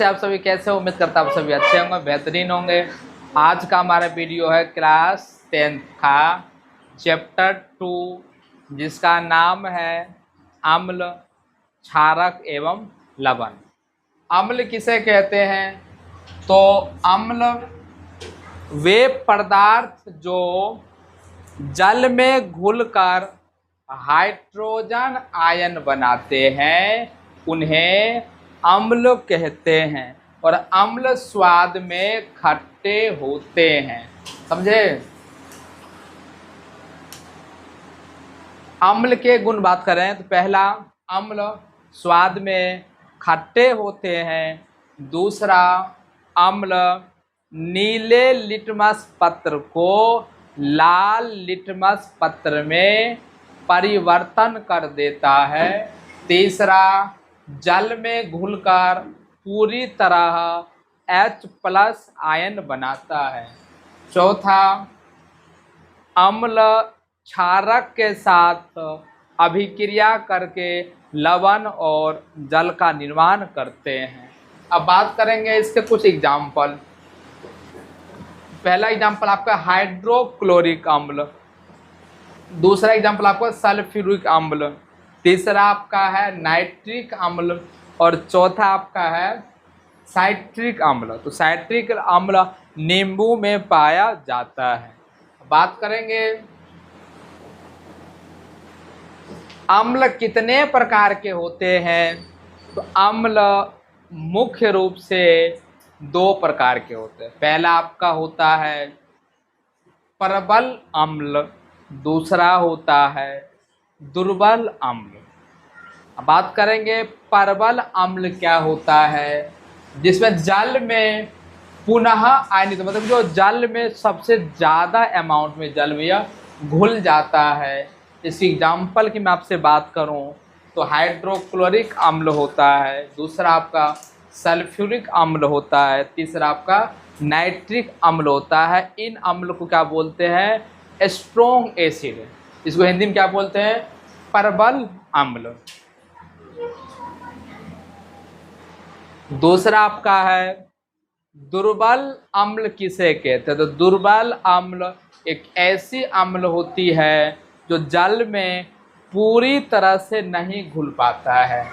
आप सभी कैसे हो? उम्मीद करता हूँ आप सभी अच्छे होंगे, बेहतरीन होंगे। आज का हमारा वीडियो है क्लास 10th का चैप्टर 2, जिसका नाम है अम्ल, क्षारक एवं लवण। अम्ल किसे कहते हैं? तो अम्ल वे पदार्थ जो जल में घुलकर हाइड्रोजन आयन बनाते हैं उन्हें अम्ल कहते हैं, और अम्ल स्वाद में खट्टे होते हैं। समझे? अम्ल के गुण बात करें तो पहला, अम्ल स्वाद में खट्टे होते हैं। दूसरा, अम्ल नीले लिटमस पत्र को लाल लिटमस पत्र में परिवर्तन कर देता है। तीसरा, जल में घुलकर पूरी तरह H+ आयन बनाता है। चौथा, अम्ल क्षारक के साथ अभिक्रिया करके लवण और जल का निर्माण करते हैं। अब बात करेंगे इसके कुछ एग्जाम्पल। पहला एग्जाम्पल आपका हाइड्रोक्लोरिक अम्ल, दूसरा एग्जाम्पल आपका सल्फ्यूरिक अम्ल, तीसरा आपका है नाइट्रिक अम्ल, और चौथा आपका है साइट्रिक अम्ल। तो साइट्रिक अम्ल नींबू में पाया जाता है। बात करेंगे अम्ल कितने प्रकार के होते हैं। तो अम्ल मुख्य रूप से 2 प्रकार के होते हैं। पहला आपका होता है प्रबल अम्ल, दूसरा होता है दुर्बल अम्ल। अब बात करेंगे प्रबल अम्ल क्या होता है, जिसमें जल में पुनः आयनित, मतलब जो जल में सबसे ज़्यादा अमाउंट में जल में यह घुल जाता है। इस एग्जाम्पल की मैं आपसे बात करूं तो हाइड्रोक्लोरिक अम्ल होता है, दूसरा आपका सल्फ्यूरिक अम्ल होता है, तीसरा आपका नाइट्रिक अम्ल होता है। इन अम्ल को क्या बोलते हैं? Strong acid. इसको हिंदी में क्या बोलते हैं? प्रबल अम्ल। दूसरा आपका है दुर्बल अम्ल किसे कहते हैं? तो दुर्बल अम्ल एक ऐसी अम्ल होती है जो जल में पूरी तरह से नहीं घुल पाता है,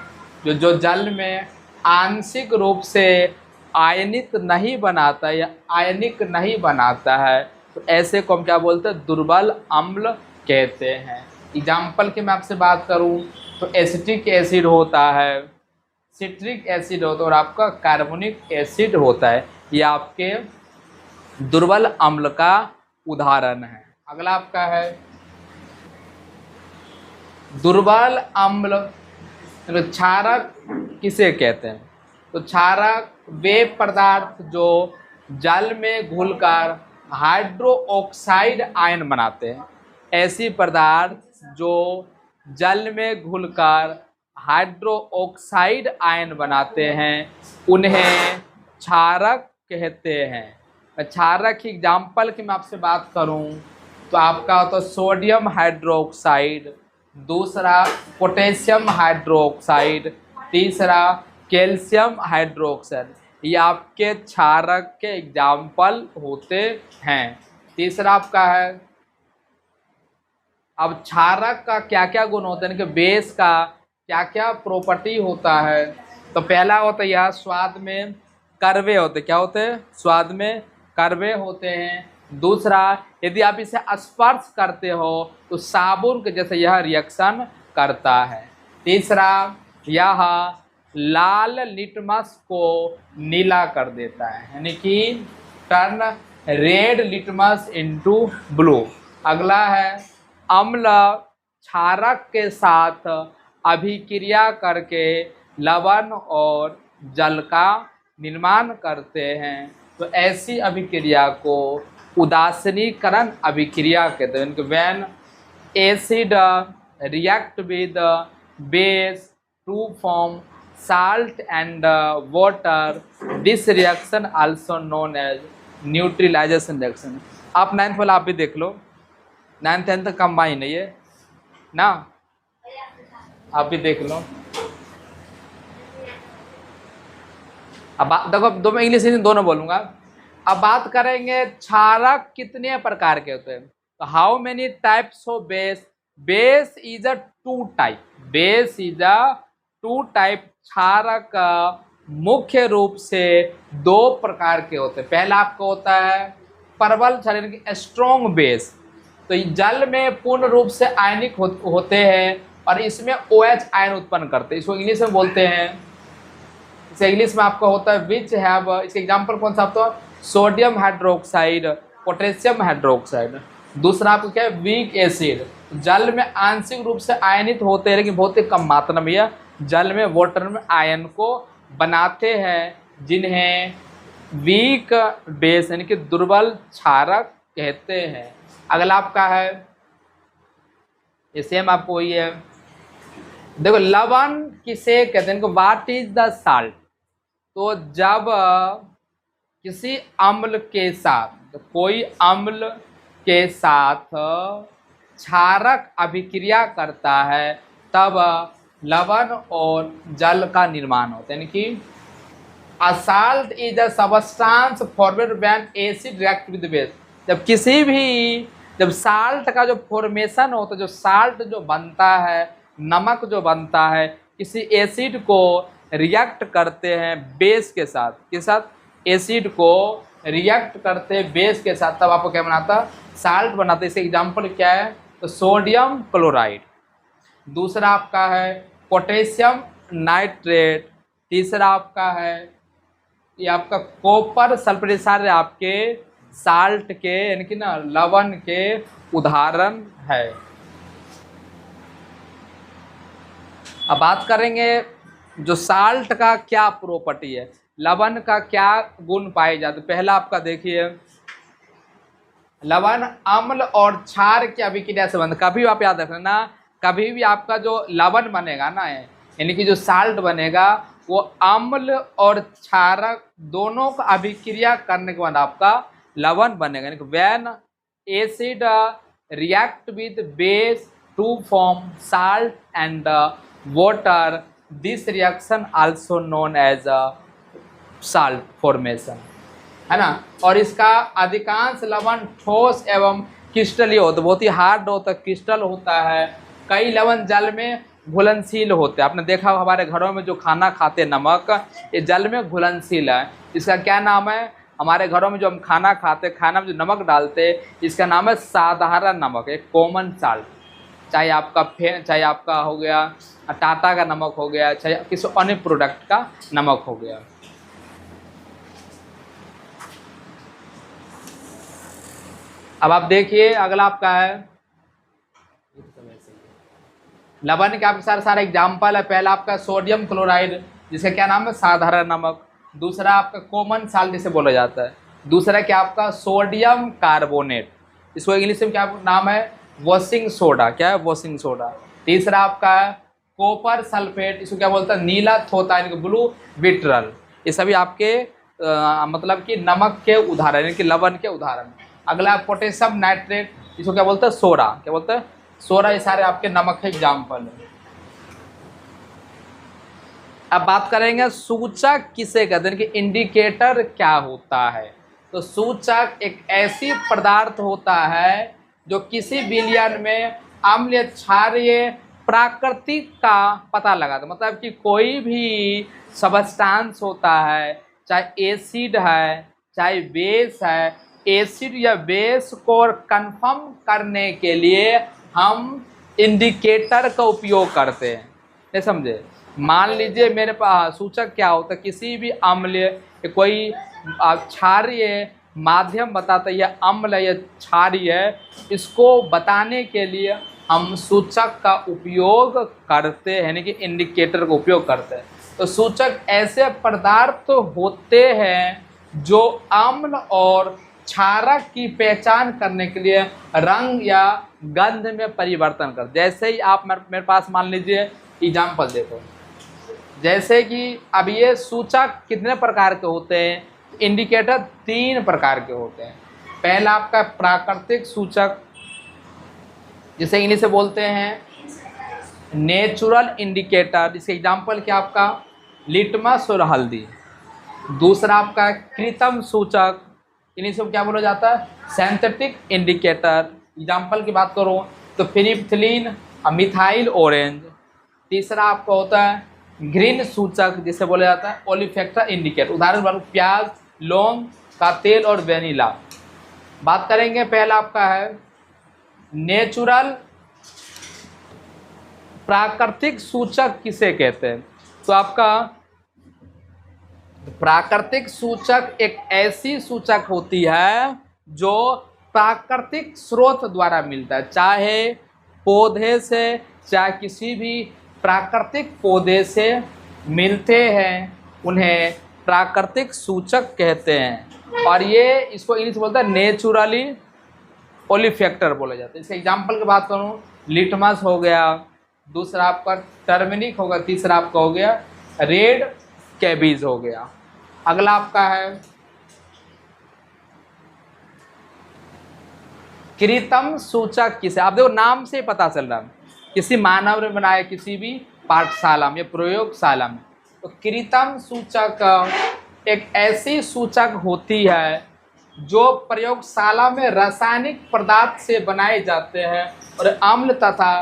जो जल में आंशिक रूप से आयनित नहीं बनाता या आयनिक नहीं बनाता है। तो ऐसे को हम क्या बोलते हैं? दुर्बल अम्ल कहते हैं। एग्जाम्पल की मैं आपसे बात करूं तो एसिटिक एसिड होता है, सिट्रिक एसिड होता है, और आपका कार्बोनिक एसिड होता है। ये आपके दुर्बल अम्ल का उदाहरण है। अगला आपका है दुर्बल अम्ल। तो क्षारक किसे कहते हैं? तो क्षारक वे पदार्थ जो जल में घुलकर हाइड्रोक्साइड आयन बनाते हैं। ऐसी पदार्थ जो जल में घुलकर हाइड्रोक्साइड आयन बनाते हैं उन्हें क्षारक कहते हैं। क्षारक की एग्जाम्पल की मैं आपसे बात करूं तो आपका होता है सोडियम हाइड्रोक्साइड, दूसरा पोटेशियम हाइड्रोक्साइड, तीसरा कैल्शियम हाइड्रोक्साइड। ये आपके क्षारक के एग्जाम्पल होते हैं। तीसरा आपका है, अब क्षारक का क्या क्या गुण होते हैं, कि बेस का क्या क्या प्रॉपर्टी होता है। तो पहला होता है यह स्वाद में कड़वे होते। क्या होते हैं? स्वाद में कड़वे होते हैं। दूसरा, यदि आप इसे स्पर्श करते हो तो साबुन के जैसे यह रिएक्शन करता है। तीसरा, यह लाल लिटमस को नीला कर देता है, यानी कि turn red litmus into blue. अगला है अम्ल क्षारक के साथ अभिक्रिया करके लवण और जल का निर्माण करते हैं। तो ऐसी अभिक्रिया को उदासीनीकरण अभिक्रिया कहते हैं। When acid react with base to form salt and water, this reaction also known as neutralization reaction. आप 9th वाला आप भी देख लो, 9th 10th कंबाइन है ये ना, आप भी देख लो। देखो दो में इंग्लिश हिंदी दोनों बोलूंगा। अब बात करेंगे क्षारक कितने प्रकार के होते हैं। तो how many types of base. Base is a two type. Base is a two type. क्षारक मुख्य रूप से दो प्रकार के होते हैं। पहला आपका होता है प्रबल क्षार यानी कि स्ट्रॉन्ग बेस। तो जल में पूर्ण रूप से आयनिक होते हैं और इसमें OH आयन उत्पन्न करते हैं। इसको इंग्लिश में बोलते हैं, इसे इंग्लिश में आपका होता है विच हैव। इसके एग्जांपल कौन सा आपका सोडियम हाइड्रोक्साइड, पोटेशियम हाइड्रोक्साइड। दूसरा आपको क्या है वीक एसिड। जल में आंशिक रूप से आयनित होते हैं लेकिन बहुत ही कम मात्रा में यह जल में वाटर में आयन को बनाते हैं, जिन्हें वीक बेस यानी कि दुर्बल क्षारक कहते हैं। अगला आपका है ये सेम आपको वही है। देखो लवण किसे कहते हैं, व्हाट इज द साल्ट। तो जब किसी अम्ल के साथ, तो कोई अम्ल के साथ क्षारक अभिक्रिया करता है तब लवण और जल का निर्माण होता है। यानी कि a salt is a substance formed when acid react with base. जब साल्ट का जो फॉर्मेशन होता है, जो साल्ट जो बनता है, नमक जो बनता है, किसी एसिड को रिएक्ट करते हैं बेस के साथ, के साथ एसिड को रिएक्ट करते हैं बेस के साथ, तब आपको क्या बनाता है साल्ट बनाता है। इसका एग्जाम्पल क्या है तो सोडियम क्लोराइड। दूसरा आपका है पोटेशियम नाइट्रेट। तीसरा आपका है ये आपका कॉपर सल्फेट। ये सारे आपके साल्ट के यानी कि ना लवण के उदाहरण है। अब बात करेंगे जो साल्ट का क्या प्रॉपर्टी है, लवण का क्या गुण पाए जाते। पहला आपका देखिए लवण अम्ल और क्षार की अभिक्रिया से बनता। कभी आप याद रखना, कभी भी आपका जो लवण बनेगा ना यानी कि जो साल्ट बनेगा वो अम्ल और क्षारक दोनों का अभिक्रिया करने के बाद आपका लवण बनेगा। यानी कि when acid react with base to form salt and water, this reaction also known as salt formation, है ना। और इसका अधिकांश लवण ठोस एवं क्रिस्टलीय होता है, बहुत ही हार्ड होता है, क्रिस्टल होता है। कई लवण जल में घुलनशील होते हैं। आपने देखा हमारे घरों में जो खाना खाते हैं नमक, ये जल में घुलनशील है। इसका क्या नाम है, हमारे घरों में जो हम खाना खाते, खाना में जो नमक डालते, इसका नाम है साधारण नमक, एक कॉमन साल्ट। चाहे आपका हो गया टाटा का नमक हो गया, चाहे किसी अन्य प्रोडक्ट का नमक हो गया। अब आप देखिए अगला आपका है लवण के आपके सारे एग्जाम्पल है। पहला आपका सोडियम क्लोराइड जिसका क्या नाम है साधारण नमक। दूसरा आपका कॉमन साल्ट जिसे बोला जाता है। दूसरा क्या आपका सोडियम कार्बोनेट, इसको इंग्लिश में क्या नाम है वॉशिंग सोडा। क्या है वॉशिंग सोडा। तीसरा आपका कॉपर सल्फेट, इसको क्या बोलता है नीला थोथा यानी कि ब्लू विट्रल। ये सभी आपके मतलब कि नमक के उदाहरण यानी कि लवण के उदाहरण। अगला पोटेशियम नाइट्रेट, इसको क्या बोलते हैं सोडा। क्या बोलते हैं सोडा। ये सारे आपके नमक के एग्जाम्पल है। अब बात करेंगे सूचक किसे कहते हैं कि इंडिकेटर क्या होता है। तो सूचक एक ऐसी पदार्थ होता है जो किसी विलयन में अम्ल क्षारीय प्राकृतिक का पता लगाता है। मतलब कि कोई भी सबस्टांस होता है, चाहे एसिड है चाहे बेस है, एसिड या बेस को कंफर्म करने के लिए हम इंडिकेटर का उपयोग करते हैं। नहीं समझे। मान लीजिए मेरे पास सूचक क्या होता है, किसी भी अम्ल कोई क्षारीय माध्यम बताता है यह अम्ल है या क्षारीय है, इसको बताने के लिए हम सूचक का उपयोग करते हैं यानी कि इंडिकेटर का उपयोग करते हैं। तो सूचक ऐसे पदार्थ होते हैं जो अम्ल और क्षारक की पहचान करने के लिए रंग या गंध में परिवर्तन कर। जैसे ही आप मेरे पास मान लीजिए एग्जाम्पल देखो, जैसे कि अब ये सूचक कितने प्रकार के होते हैं, इंडिकेटर 3 प्रकार के होते हैं। पहला आपका प्राकृतिक सूचक जिसे इंग्लिश से बोलते हैं नेचुरल इंडिकेटर। इसके एग्जाम्पल क्या आपका लिटमस और हल्दी। दूसरा आपका कृत्रिम सूचक, इन्हीं से क्या बोला जाता है, सिंथेटिक इंडिकेटर। एग्जाम्पल की बात करूँ तो फिनिप्थिलीन, मिथाइल ऑरेंज। तीसरा आपका होता है ग्रीन सूचक, जिसे बोला जाता है ओलिफैक्टर इंडिकेटर। उदाहरण के प्याज, लौंग का तेल और वेनिला। बात करेंगे पहला आपका है नेचुरल, प्राकृतिक सूचक किसे कहते हैं। तो आपका प्राकृतिक सूचक एक ऐसी सूचक होती है जो प्राकृतिक स्रोत द्वारा मिलता है, चाहे पौधे से, चाहे किसी भी प्राकृतिक पौधे से मिलते हैं, उन्हें प्राकृतिक सूचक कहते हैं। और ये इसको इंग्लिश बोलता है नेचुरली ओलिफैक्टर बोला जाता है। इसके एग्जाम्पल की बात करूँ, लिटमस हो गया, दूसरा आपका टर्मरिक होगा, तीसरा आपका हो गया रेड कैबेज हो गया। अगला आपका है कृत्रिम सूचक किसे, आप देखो नाम से पता चल रहा है, किसी मानव ने बनाया किसी भी पाठशाला में, प्रयोगशाला में। तो कृत्रिम सूचक एक ऐसी सूचक होती है जो प्रयोगशाला में रासायनिक पदार्थ से बनाए जाते हैं और अम्ल तथा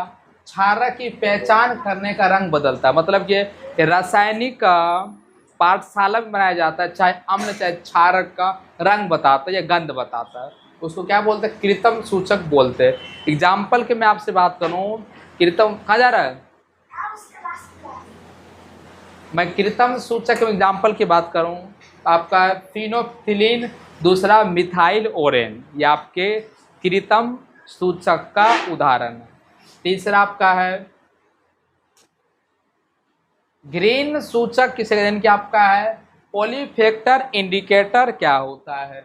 क्षारक की पहचान करने का रंग बदलता है। मतलब कि रासायनिक पाठशाला में बनाया जाता है, चाहे अम्ल चाहे क्षारक का रंग बताता है या गंध बताता है, उसको क्या बोलते हैं, कृत्रिम सूचक बोलते हैं। एग्जाम्पल के मैं आपसे बात करूं, कृत्रिम कहाँ जा रहा है, मैं कृत्रिम सूचक के एग्जाम्पल की बात करूं, आपका फिनोप्थिलीन, दूसरा मिथाइल ऑरेंज, ये आपके कृत्रिम सूचक का उदाहरण है। तीसरा आपका है ग्रीन सूचक किसे कहते हैं, कि आपका है ओलिफैक्टर इंडिकेटर क्या होता है।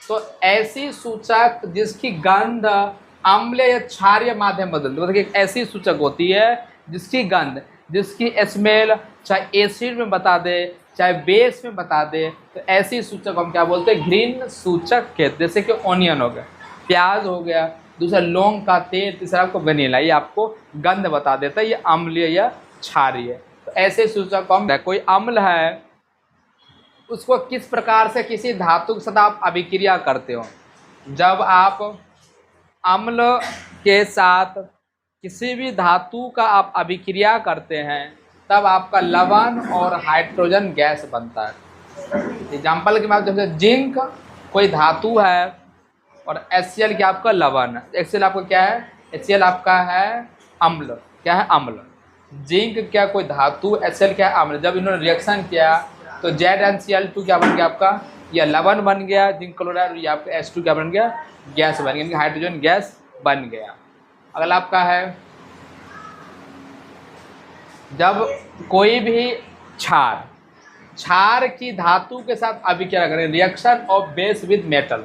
तो ऐसी सूचक जिसकी गंध अम्ल या क्षारीय माध्यम बदलती, मतलब एक ऐसी सूचक होती है जिसकी गंध, जिसकी स्मेल चाहे एसिड में बता दे चाहे बेस में बता दे, तो ऐसी सूचक हम क्या बोलते हैं, ग्रीन सूचक कहते। जैसे कि ऑनियन हो गया, प्याज हो गया, दूसरा लौंग का तेल, तीसरा आपको वेनिला, ये आपको गंध बता देता है ये अम्लीय या क्षारीय। तो ऐसे सूचक हम, कोई अम्ल है उसको किस प्रकार से किसी धातु के साथ आप अभिक्रिया करते हो। जब आप अम्ल के साथ किसी भी धातु का आप अभिक्रिया करते हैं तब आपका लवण और हाइड्रोजन गैस बनता है। एग्जाम्पल के बाद जैसे जिंक कोई धातु है और HCl क्या आपका लवण है, HCl आपका क्या है, HCl आपका है अम्ल, क्या है अम्ल। जिंक क्या कोई धातु, HCl क्या है अम्ल। जब इन्होंने रिएक्शन किया तो ZnCl2 क्या बन गया आपका, यह लवण बन गया जिंक क्लोराइड, या आपका H2 क्या बन गया, गैस बन गया, हाइड्रोजन गैस बन गया। अगला आपका है जब कोई भी क्षार की धातु के साथ अभिक्रिया करें, reaction of base with metal,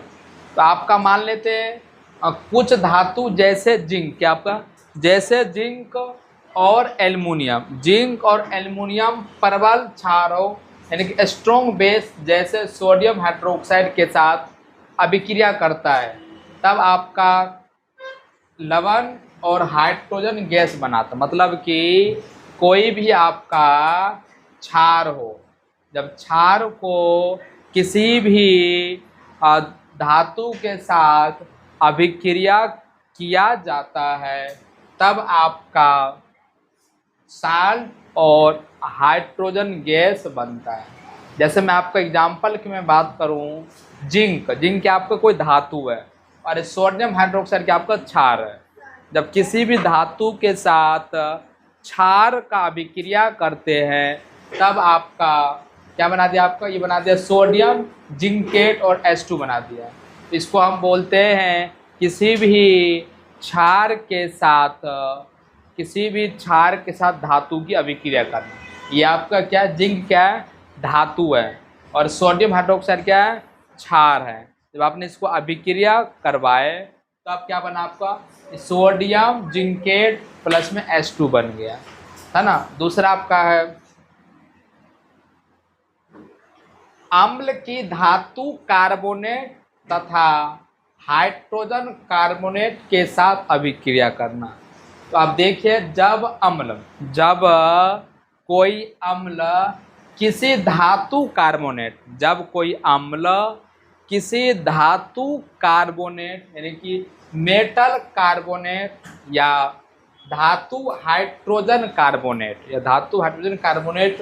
तो आपका मान लेते हैं कुछ धातु जैसे जिंक, क्या आपका जैसे जिंक और एल्युमिनियम, जिंक और एल्युमिनियम प्रबल क्षार हो, यानी कि स्ट्रॉन्ग बेस जैसे सोडियम हाइड्रोक्साइड के साथ अभिक्रिया करता है, तब आपका लवण और हाइड्रोजन गैस बनाता। मतलब कि कोई भी आपका क्षार हो, जब क्षार को किसी भी धातु के साथ अभिक्रिया किया जाता है तब आपका साल्ट और हाइड्रोजन गैस बनता है। जैसे मैं आपका एग्जांपल की मैं बात करूं, जिंक आपका कोई धातु है और सोडियम हाइड्रोक्साइड क्या आपका क्षार है। जब किसी भी धातु के साथ क्षार का अभिक्रिया करते हैं तब आपका क्या बना दिया, आपका ये बना दिया सोडियम जिंकेट और H2 बना दिया। इसको हम बोलते हैं किसी भी क्षार के साथ धातु की अभिक्रिया करना। ये आपका क्या है, जिंक क्या है, धातु है, और सोडियम हाइड्रोक्साइड क्या है, क्षार है। जब आपने इसको अभिक्रिया करवाए तो आप क्या बना, आपका सोडियम जिंकेट प्लस में H2 बन गया, है ना। दूसरा आपका है अम्ल की धातु कार्बोनेट तथा हाइड्रोजन कार्बोनेट के साथ अभिक्रिया करना। तो आप देखिए जब कोई अम्ल किसी धातु कार्बोनेट, जब कोई अम्ल किसी धातु कार्बोनेट यानी कि मेटल कार्बोनेट या धातु हाइड्रोजन कार्बोनेट या धातु हाइड्रोजन कार्बोनेट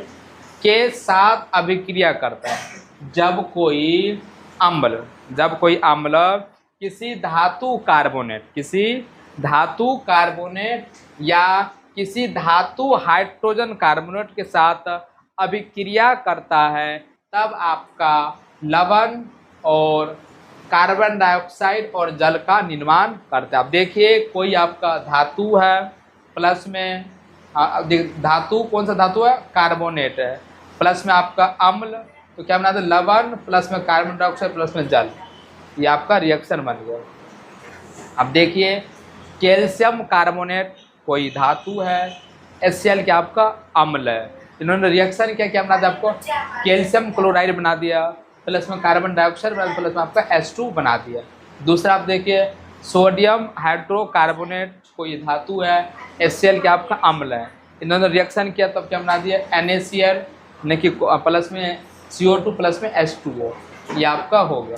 के साथ अभिक्रिया करता है। जब कोई अम्ल किसी धातु कार्बोनेट या किसी धातु हाइड्रोजन कार्बोनेट के साथ अभिक्रिया करता है, तब आपका लवण और कार्बन डाइऑक्साइड और जल का निर्माण करता है। अब देखिए कोई आपका धातु है, प्लस में धातु कौन सा धातु है, कार्बोनेट है, प्लस में आपका अम्ल, तो क्या बनाते हैं, लवण प्लस में कार्बन डाइऑक्साइड प्लस में जल, ये आपका रिएक्शन बन गया। अब देखिए कैल्शियम कार्बोनेट कोई धातु है, HCl क्या आपका अम्ल है, इन्होंने रिएक्शन क्या बना दिया, आपको कैल्शियम क्लोराइड बना दिया, प्लस में कार्बन डाइऑक्साइड प्लस में आपका H2 बना दिया। दूसरा आप देखिए सोडियम हाइड्रोकार्बोनेट कोई धातु है, HCl क्या आपका अम्ल है, इन्होंने रिएक्शन किया तब क्या बना दिया NaCl, यानी कि प्लस में CO2 प्लस में H2O, ये आपका हो गया।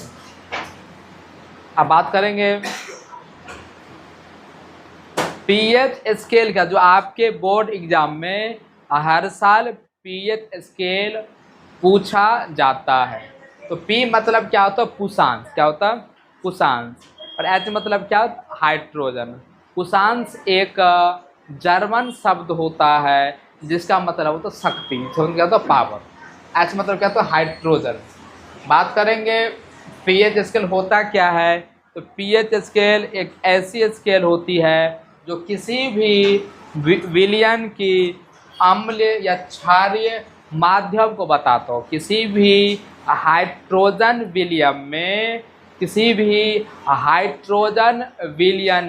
अब बात करेंगे पीएच स्केल का, जो आपके बोर्ड एग्जाम में हर साल पीएच स्केल पूछा जाता है। तो P मतलब क्या होता है, पुषांश, क्या होता है पुषांश, और H मतलब क्या, हाइड्रोजन। पुषांश एक जर्मन शब्द होता है जिसका मतलब होता है शक्ति, क्या होता है पावर। H मतलब क्या होता है हाइड्रोजन। बात करेंगे पीएच स्केल होता क्या है, तो पीएच स्केल एक ऐसी स्केल होती है जो किसी भी विलयन की अम्ल या क्षारीय माध्यम को बताता हो। किसी भी हाइड्रोजन विलयन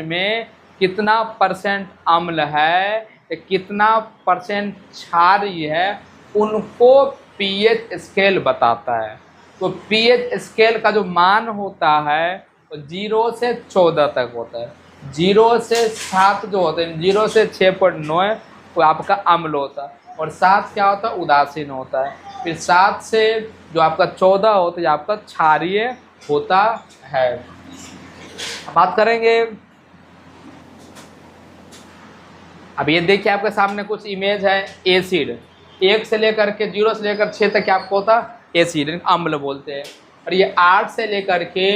में कितना परसेंट अम्ल है, कितना परसेंट क्षारीय है, उनको पीएच स्केल बताता है। तो पीएच स्केल का जो मान होता है तो 0 से 14 तक होता है। 0 से 7 जो होते हैं, 0 से 6.9 वो आपका अम्ल होता है, और 7 क्या होता है उदासीन होता है। फिर 7 से जो आपका 14 होता है आपका क्षारीय होता है। बात करेंगे, अब ये देखिए आपके सामने कुछ इमेज है एसिड, 1 से लेकर के 0 से लेकर 6 तक क्या आपको होता है एसिड, अम्ल बोलते हैं, और ये 8 से लेकर के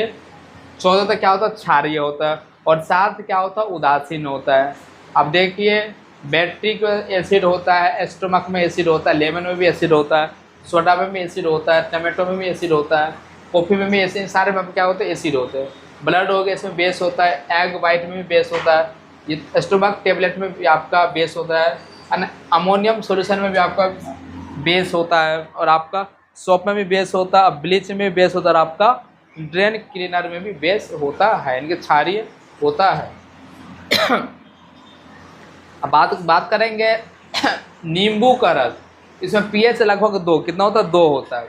14 तक क्या होता है क्षारीय होता है, और 7 क्या होता है उदासीन होता है। अब देखिए बैट्रिक एसिड होता है, स्टोमक में एसिड होता है, लेमन में भी एसिड होता है, सोडा में भी एसिड होता है, टमाटो में भी एसिड होता है, कॉफ़ी में भी एसिड, सारे में क्या होते हैं एसिड होते हैं। ब्लड हो गया इसमें बेस होता है, एग वाइट में भी बेस होता है, ये स्टोमक टेबलेट में भी आपका बेस होता है, अमोनियम सॉल्यूशन में भी आपका बेस होता है, और आपका सोप में भी बेस होता है, ब्लीच में भी बेस होता है, और आपका ड्रेन क्लीनर में भी बेस होता है, इनके क्षारीय होता है। अब बात करेंगे नींबू का रस, इसमें पीएच लगभग 2 कितना होता है 2 होता है।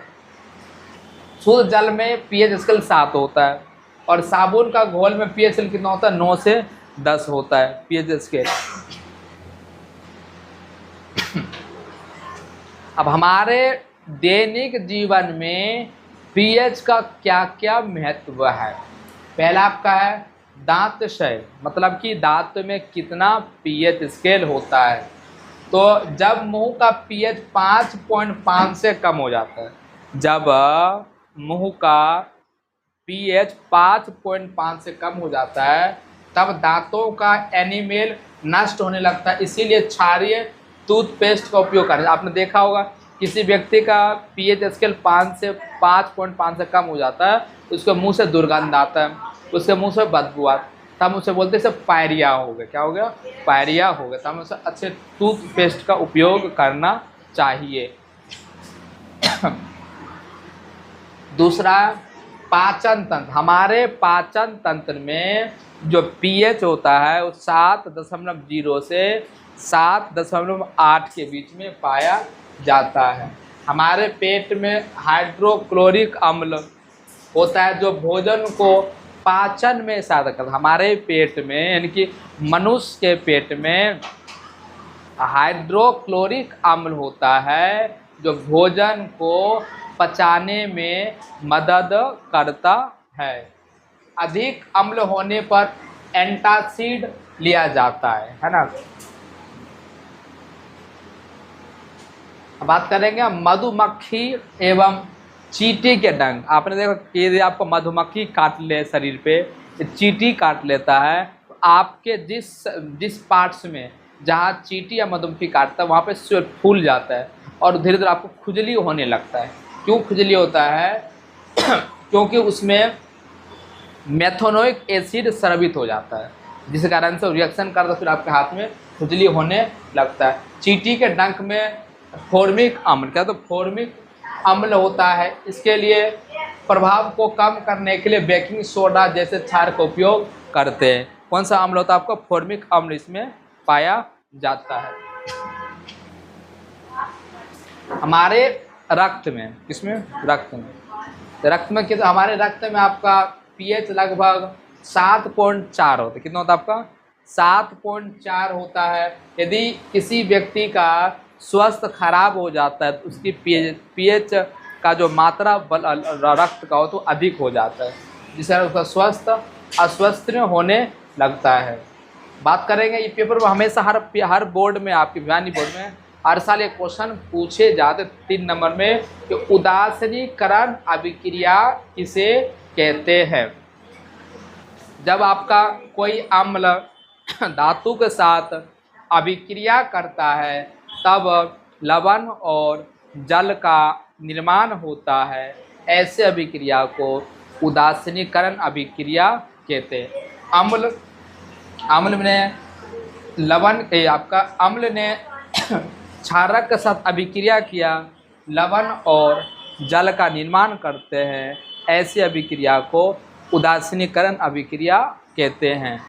शुद्ध जल में पीएच स्केल 7 होता है, और साबुन का घोल में पीएच स्केल कितना होता है 9 से 10 होता है पीएच स्केल। अब हमारे दैनिक जीवन में पीएच का क्या क्या महत्व है। पहला आपका है दांत क्षय, मतलब कि दांत में कितना पीएच स्केल होता है। तो जब मुंह का पीएच 5.5 से कम हो जाता है, जब मुंह का पीएच 5.5 से कम हो जाता है, तब दांतों का एनिमेल नष्ट होने लगता है। इसीलिए क्षारीय टूथपेस्ट का उपयोग करें। आपने देखा होगा किसी व्यक्ति का पीएच स्केल 5.5 से कम हो जाता है, उसके मुंह से दुर्गंध आता है, उसके मुंह से बदबू आता है, तब उसे बोलते हैं पायरिया हो गया। क्या हो गया, पायरिया हो गया। तब उसे अच्छे टूथपेस्ट का उपयोग करना चाहिए। दूसरा पाचन तंत्र, हमारे पाचन तंत्र में जो पीएच होता है वो 7.0 से 7.8 के बीच में पाया जाता है। हमारे पेट में हाइड्रोक्लोरिक अम्ल होता है जो भोजन को पाचन में सहायता करता है। हमारे पेट में यानी कि मनुष्य के पेट में हाइड्रोक्लोरिक अम्ल होता है जो भोजन को पचाने में मदद करता है। अधिक अम्ल होने पर एंटासिड लिया जाता है ना। बात करेंगे मधुमक्खी एवं चींटी के डंक। आपने देखा कि यदि आपको मधुमक्खी काट ले शरीर पे, चींटी काट लेता है, तो आपके जिस पार्ट्स में जहाँ चींटी या मधुमक्खी काटता है वहाँ पे स्वेट फूल जाता है और धीरे धीरे आपको खुजली होने लगता है। क्यों खुजली होता है? क्योंकि उसमें मेथोनोइक एसिड स्रावित हो जाता है, जिस कारण से रिएक्शन करता है, फिर आपके हाथ में खुजली होने लगता है। चींटी के डंक में फॉर्मिक अम्ल, क्या तो फॉर्मिक अम्ल होता है। इसके लिए प्रभाव को कम करने के लिए बेकिंग सोडा जैसे क्षार का उपयोग करते हैं। कौन सा अम्ल होता है आपका? फॉर्मिक अम्ल इसमें पाया जाता है। हमारे रक्त में, किसमें? रक्त में। रक्त में कितना? हमारे रक्त में आपका पीएच लगभग 7.4 होता है। कितना होता है आपका? 7.4 होता है। यदि किसी व्यक्ति का स्वास्थ्य खराब हो जाता है तो उसकी पीएच का जो मात्रा रक्त का हो तो अधिक हो जाता है, जिससे उसका स्वास्थ्य अस्वस्थ होने लगता है। बात करेंगे ये पेपर में हमेशा हर बोर्ड में, आपकी भिवानी बोर्ड में हर साल एक क्वेश्चन पूछे जाते 3 नंबर में कि उदासीनीकरण अभिक्रिया किसे कहते हैं। जब आपका कोई अम्ल धातु के साथ अभिक्रिया करता है तब लवण और जल का निर्माण होता है। ऐसे अभिक्रिया को उदासीनीकरण अभिक्रिया कहते हैं। अम्ल ने लवण आपका अम्ल ने क्षारक के साथ अभिक्रिया किया, लवण और जल का निर्माण करते हैं। ऐसी अभिक्रिया को उदासीनीकरण अभिक्रिया कहते हैं।